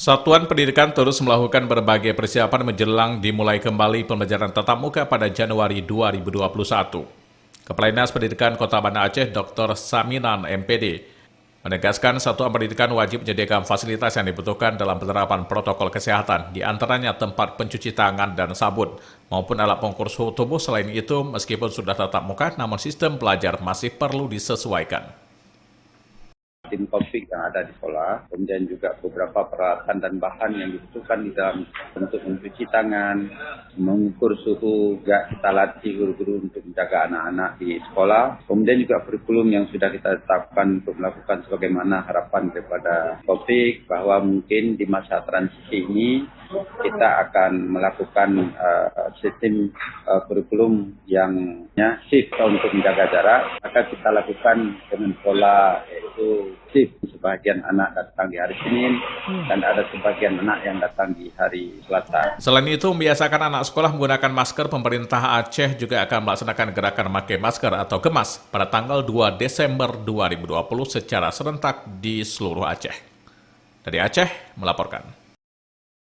Satuan Pendidikan terus melakukan berbagai persiapan menjelang dimulai kembali pembelajaran tatap muka pada Januari 2021. Kepala Dinas Pendidikan Kota Banda Aceh, Dr. Saminan, MPD, menegaskan satuan pendidikan wajib menyediakan fasilitas yang dibutuhkan dalam penerapan protokol kesehatan, di antaranya tempat pencuci tangan dan sabun, maupun alat pengukur suhu tubuh. Selain itu, meskipun sudah tatap muka, namun sistem belajar masih perlu disesuaikan. Tim Covid yang ada di sekolah, kemudian juga beberapa peralatan dan bahan yang dibutuhkan di dalam untuk mencuci tangan, mengukur suhu, juga kita latih guru-guru untuk menjaga anak-anak di sekolah. Kemudian juga kurikulum yang sudah kita tetapkan untuk melakukan sebagaimana harapan daripada Covid, bahwa mungkin di masa transisi ini kita akan melakukan sistem kurikulum yang shift untuk menjaga jarak. Maka kita lakukan dengan pola yaitu shift. Sebagian anak datang di hari Senin dan ada sebagian anak yang datang di hari Selasa. Selain itu, membiasakan anak sekolah menggunakan masker. Pemerintah Aceh juga akan melaksanakan gerakan Pakai Masker atau GEMAS pada tanggal 2 Desember 2020 secara serentak di seluruh Aceh. Dari Aceh melaporkan.